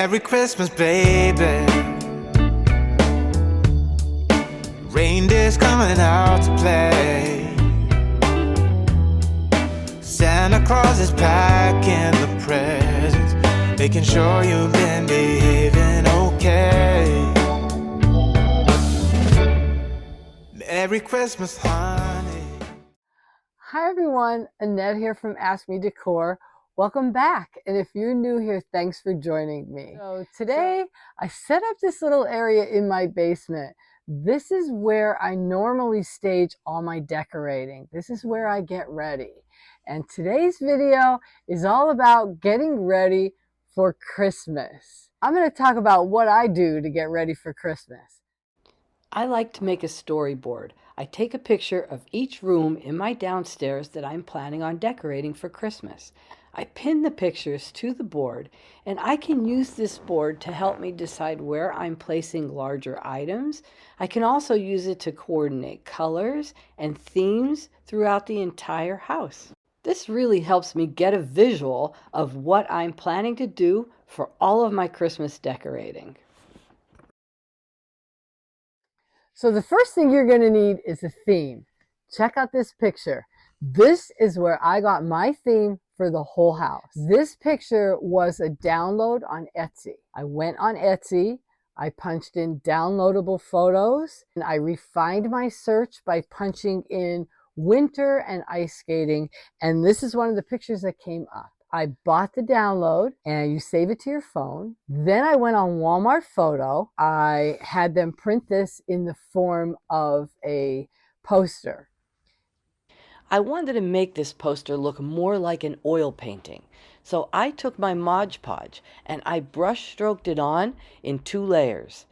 Merry Christmas, baby. Reindeer's coming out to play. Santa Claus is packing the presents, making sure you've been behaving okay. Merry Christmas, honey. Hi everyone, Annette here from Ask Me Decor. Welcome back, and if you're new here, thanks for joining me. So today I set up this little area in my basement. This is where I normally stage all my decorating. This is where I get ready. And today's video is all about getting ready for Christmas. I'm going to talk about what I do to get ready for Christmas. I like to make a storyboard. I take a picture of each room in my downstairs that I'm planning on decorating for Christmas. I pin the pictures to the board, and I can use this board to help me decide where I'm placing larger items. I can also use it to coordinate colors and themes throughout the entire house. This really helps me get a visual of what I'm planning to do for all of my Christmas decorating. So the first thing you're going to need is a theme. Check out this picture. This is where I got my theme for the whole house. This picture was a download on Etsy. I went on Etsy, I punched in downloadable photos, and I refined my search by punching in winter and ice skating, and this is one of the pictures that came up. I bought the download and you save it to your phone. Then I went on Walmart Photo. I had them print this in the form of a poster. I wanted to make this poster look more like an oil painting. So I took my Mod Podge and I brush stroked it on in 2 layers.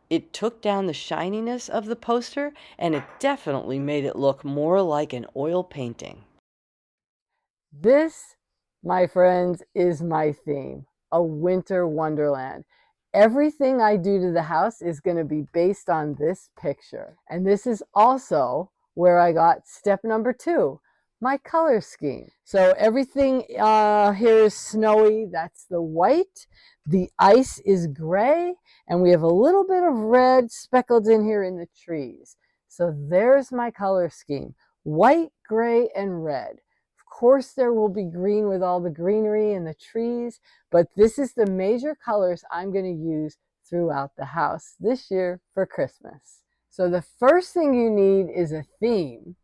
It took down the shininess of the poster and it definitely made it look more like an oil painting. This, my friends, is my theme, a winter wonderland. Everything I do to the house is going to be based on this picture. And this is also where I got step number 2, my color scheme. So everything here is snowy. That's the white. The ice is gray. And we have a little bit of red speckled in here in the trees. So there's my color scheme, white, gray, and red. Of course, there will be green with all the greenery and the trees, but this is the major colors I'm going to use throughout the house this year for Christmas. So the first thing you need is a theme.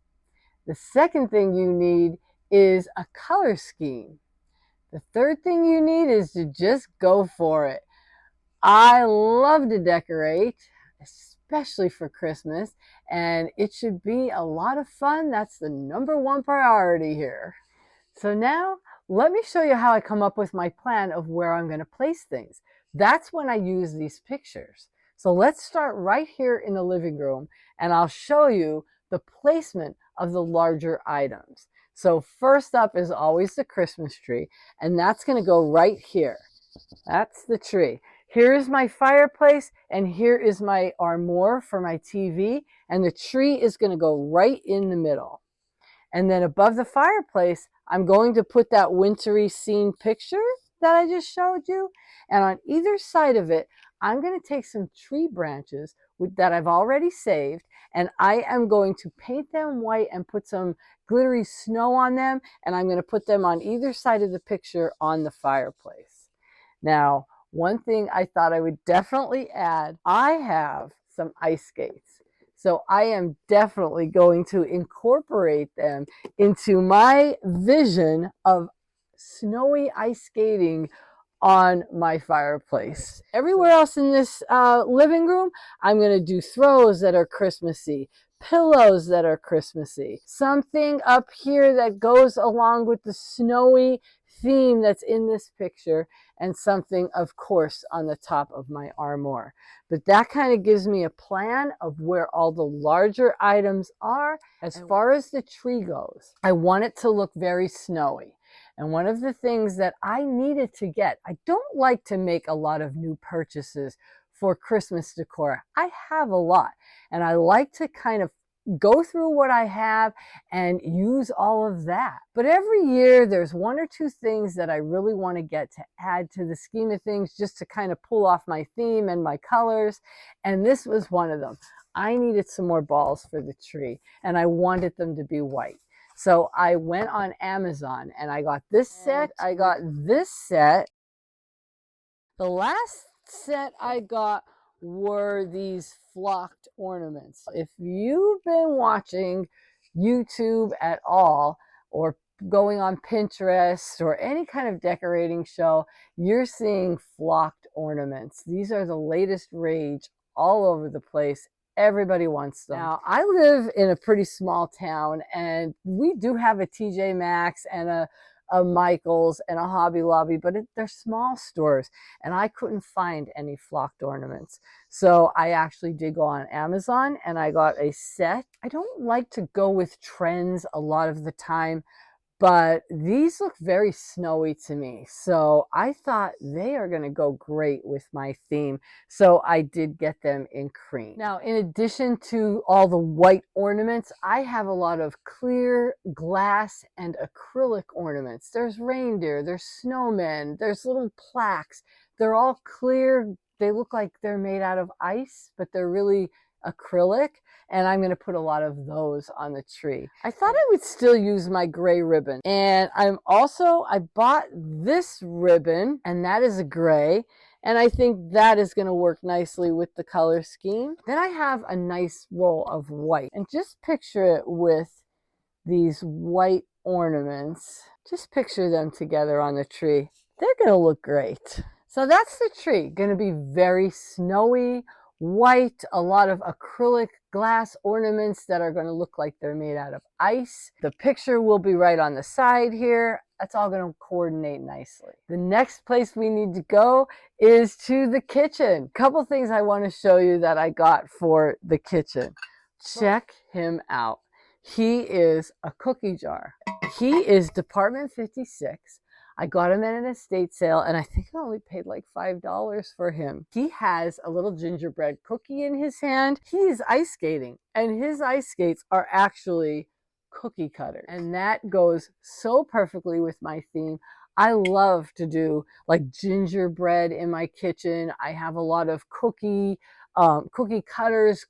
The second thing you need is a color scheme. The third thing you need is to just go for it. I love to decorate, especially for Christmas, and it should be a lot of fun. That's the #1 priority here. So now let me show you how I come up with my plan of where I'm going to place things. That's when I use these pictures. So let's start right here in the living room and I'll show you the placement of the larger items. So first up is always the Christmas tree, and that's going to go right here. That's the tree. Here is my fireplace, and here is my armoire for my TV, and the tree is going to go right in the middle. And then above the fireplace, I'm going to put that wintry scene picture that I just showed you. And on either side of it, I'm going to take some tree branches that I've already saved, and I am going to paint them white and put some glittery snow on them, and I'm going to put them on either side of the picture on the fireplace. Now, one thing I thought I would definitely add, I have some ice skates. So I am definitely going to incorporate them into my vision of snowy ice skating on my fireplace. Everywhere else in this living room, I'm going to do throws that are Christmassy, pillows that are Christmassy, something up here that goes along with the snowy theme that's in this picture, and something, of course, on the top of my armoire. But that kind of gives me a plan of where all the larger items are. As far as the tree goes, I want it to look very snowy. And one of the things that I needed to get, I don't like to make a lot of new purchases for Christmas decor. I have a lot, and I like to kind of go through what I have and use all of that. But every year there's one or two things that I really want to get to add to the scheme of things, just to kind of pull off my theme and my colors. And this was one of them. I needed some more balls for the tree and I wanted them to be white. So I went on Amazon and I got this set. I got this set. The last set I got were these flocked ornaments. If you've been watching YouTube at all, or going on Pinterest or any kind of decorating show, you're seeing flocked ornaments. These are the latest rage all over the place. Everybody wants them. Now, I live in a pretty small town and we do have a TJ Maxx and a Michael's and a Hobby Lobby, but they're small stores and I couldn't find any flocked ornaments. So I actually did go on Amazon and I got a set. I don't like to go with trends a lot of the time, but these look very snowy to me. So I thought they are going to go great with my theme. So I did get them in cream. Now, in addition to all the white ornaments, I have a lot of clear glass and acrylic ornaments. There's reindeer, there's snowmen, there's little plaques. They're all clear. They look like they're made out of ice, but they're really acrylic, and I'm going to put a lot of those on the tree. I thought I would still use my gray ribbon, and I bought this ribbon, and that is a gray, and I think that is going to work nicely with the color scheme. Then I have a nice roll of white, and just picture it with these white ornaments. Just picture them together on the tree. They're going to look great. So that's the tree. Going to be very snowy, white, a lot of acrylic glass ornaments that are going to look like they're made out of ice. The picture will be right on the side here. That's all going to coordinate nicely. The next place we need to go is to the kitchen. Couple things I want to show you that I got for the kitchen. Check him out. He is a cookie jar. He is Department 56. I got him at an estate sale and I think I only paid like $5 for him. He has a little gingerbread cookie in his hand. He's ice skating and his ice skates are actually cookie cutters. And that goes so perfectly with my theme. I love to do like gingerbread in my kitchen. I have a lot of cookie cutters,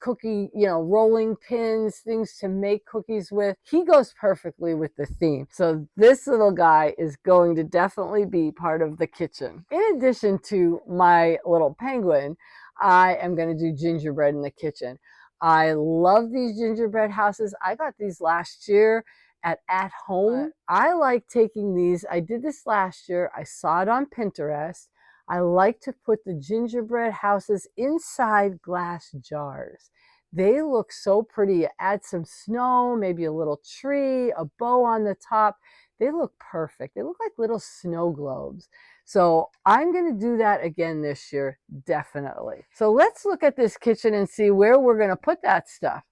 rolling pins, things to make cookies with. He goes perfectly with the theme. So this little guy is going to definitely be part of the kitchen. In addition to my little penguin, I am going to do gingerbread in the kitchen. I love these gingerbread houses. I got these last year at home. I like taking these. I did this last year. I saw it on Pinterest. I like to put the gingerbread houses inside glass jars. They look so pretty. Add some snow, maybe a little tree, a bow on the top. They look perfect. They look like little snow globes. So I'm going to do that again this year, definitely. So let's look at this kitchen and see where we're going to put that stuff.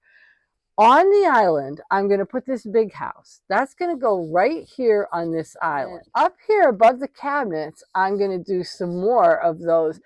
On the island, I'm going to put this big house. That's going to go right here on this island. Up here above the cabinets, I'm going to do some more of those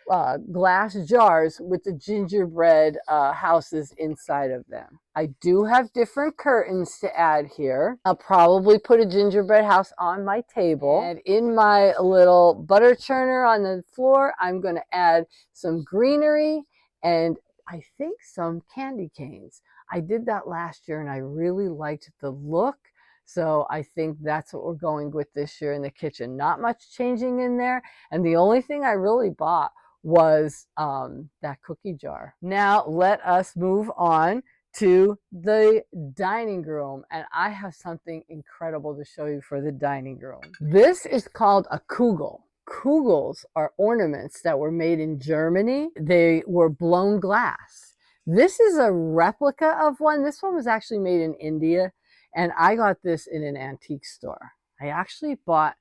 glass jars with the gingerbread houses inside of them. I do have different curtains to add here. I'll probably put a gingerbread house on my table. And in my little butter churner on the floor, I'm going to add some greenery and I think some candy canes. I did that last year and I really liked the look. So I think that's what we're going with this year in the kitchen. Not much changing in there. And the only thing I really bought was that cookie jar. Now let us move on to the dining room. And I have something incredible to show you for the dining room. This is called a Kugel. Kugels are ornaments that were made in Germany. They were blown glass. This is a replica of one. This one was actually made in India, and I got this in an antique store. I actually bought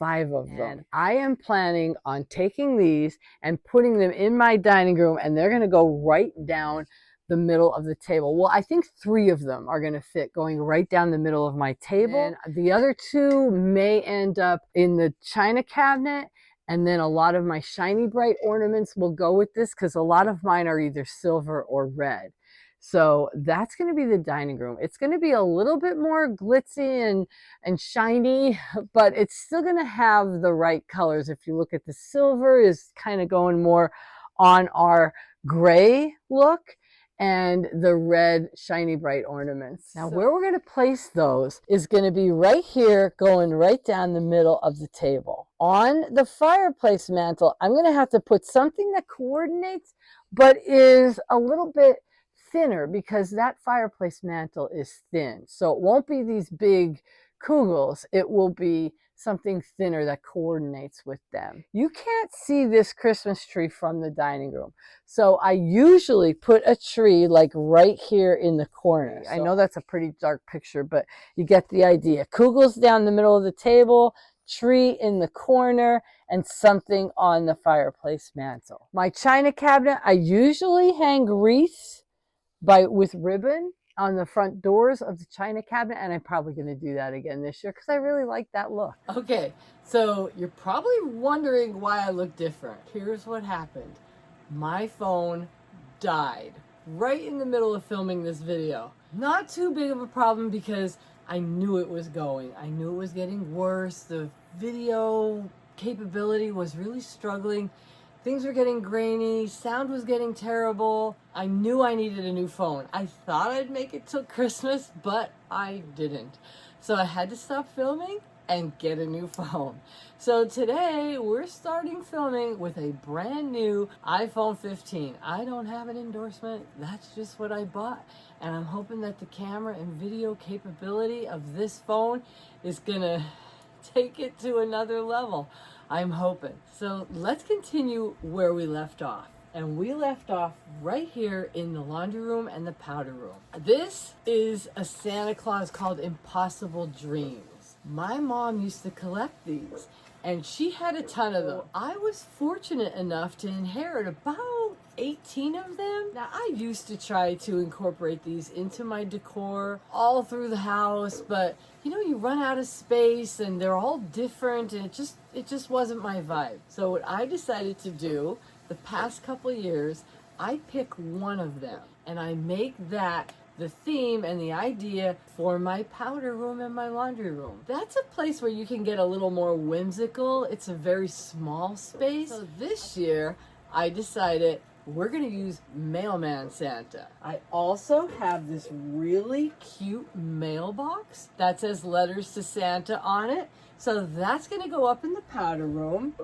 5 of them. And I am planning on taking these and putting them in my dining room, and they're going to go right down the middle of the table. Well, I think 3 of them are going to fit going right down the middle of my table. And the other 2 may end up in the china cabinet. And then a lot of my shiny bright ornaments will go with this because a lot of mine are either silver or red. So that's going to be the dining room. It's going to be a little bit more glitzy and shiny, but it's still going to have the right colors. If you look at the silver is kind of going more on our gray look, and the red shiny bright ornaments. Now where we're going to place those is going to be right here, going right down the middle of the table. On the fireplace mantle, I'm going to have to put something that coordinates but is a little bit thinner, because that fireplace mantle is thin. So it won't be these big kugels. It will be something thinner that coordinates with them. You can't see this Christmas tree from the dining room. So I usually put a tree like right here in the corner. I know that's a pretty dark picture, but you get the idea. Kugels down the middle of the table, tree in the corner, and something on the fireplace mantle. My china cabinet, I usually hang wreaths with ribbon on the front doors of the china cabinet, and I'm probably going to do that again this year because I really like that look. Okay, so you're probably wondering why I look different. Here's what happened. My phone died right in the middle of filming this video. Not too big of a problem because I knew it was going. I knew it was getting worse. The video capability was really struggling. Things were getting grainy, sound was getting terrible. I knew I needed a new phone. I thought I'd make it till Christmas, but I didn't. So I had to stop filming and get a new phone. So today we're starting filming with a brand new iPhone 15. I don't have an endorsement, that's just what I bought. And I'm hoping that the camera and video capability of this phone is gonna take it to another level. I'm hoping. So let's continue where we left off. And we left off right here in the laundry room and the powder room. This is a Santa Claus called Impossible Dreams. My mom used to collect these, and she had a ton of them. I was fortunate enough to inherit about 18 of them. Now, I used to try to incorporate these into my decor all through the house, but you know, you run out of space and they're all different, and it just wasn't my vibe. So what I decided to do the past couple of years, I pick one of them and I make that the theme and the idea for my powder room and my laundry room. That's a place where you can get a little more whimsical. It's a very small space. So this year I decided we're gonna use Mailman Santa. I also have this really cute mailbox that says Letters to Santa on it. So that's gonna go up in the powder room.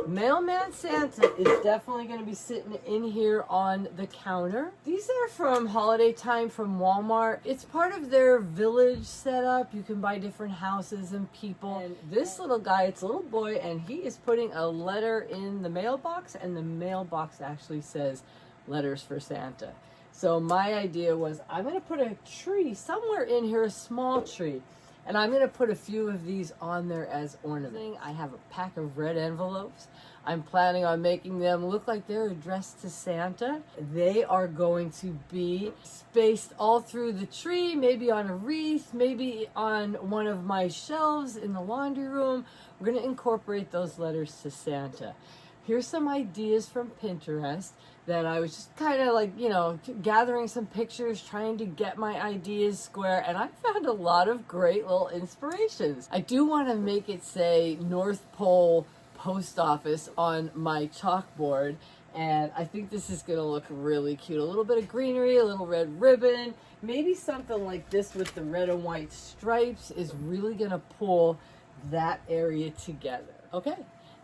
Mailman Santa is definitely gonna be sitting in here on the counter. These are from holiday time from Walmart. It's part of their village setup. You can buy different houses and people. And this little guy, it's a little boy, and he is putting a letter in the mailbox, and the mailbox actually says Letters for Santa. So my idea was I'm gonna put a tree somewhere in here, a small tree. And I'm going to put a few of these on there as ornaments. I have a pack of red envelopes. I'm planning on making them look like they're addressed to Santa. They are going to be spaced all through the tree, maybe on a wreath, maybe on one of my shelves in the laundry room. We're going to incorporate those letters to Santa. Here's some ideas from Pinterest that I was just kind of like, you know, gathering some pictures, trying to get my ideas square, and I found a lot of great little inspirations. I do want to make it say North Pole Post Office on my chalkboard, and I think this is going to look really cute. A little bit of greenery, a little red ribbon, maybe something like this with the red and white stripes is really going to pull that area together. Okay,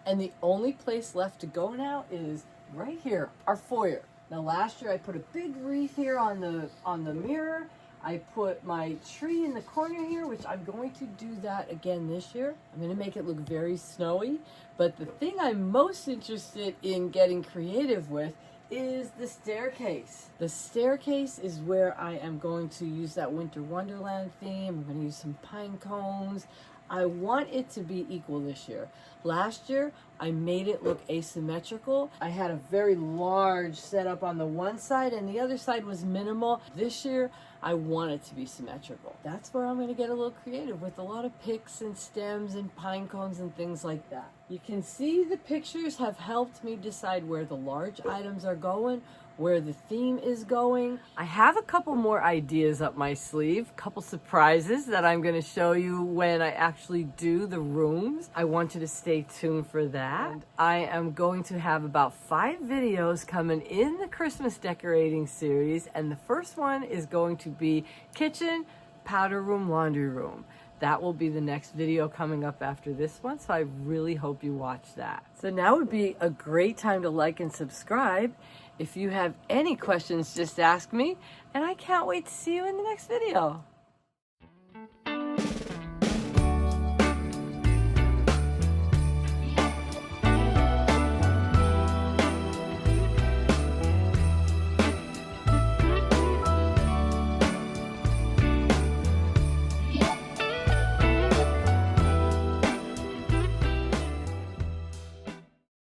and the only place left to go now is right here, our foyer. Now last year I put a big wreath here on the mirror. I put my tree in the corner here, which I'm going to do that again this year. I'm going to make it look very snowy. But the thing I'm most interested in getting creative with is the staircase. The staircase is where I am going to use that Winter Wonderland theme. I'm going to use some pine cones. I want it to be equal this year. Last year, I made it look asymmetrical. I had a very large setup on the one side and the other side was minimal. This year, I want it to be symmetrical. That's where I'm gonna get a little creative with a lot of picks and stems and pine cones and things like that. You can see the pictures have helped me decide where the large items are going, where the theme is going. I have a couple more ideas up my sleeve, a couple surprises that I'm going to show you when I actually do the rooms. I want you to stay tuned for that. And I am going to have about 5 videos coming in the Christmas decorating series, and the first one is going to be kitchen, powder room, laundry room. That will be the next video coming up after this one, so I really hope you watch that. So now would be a great time to like and subscribe. If you have any questions, just ask me, and I can't wait to see you in the next video.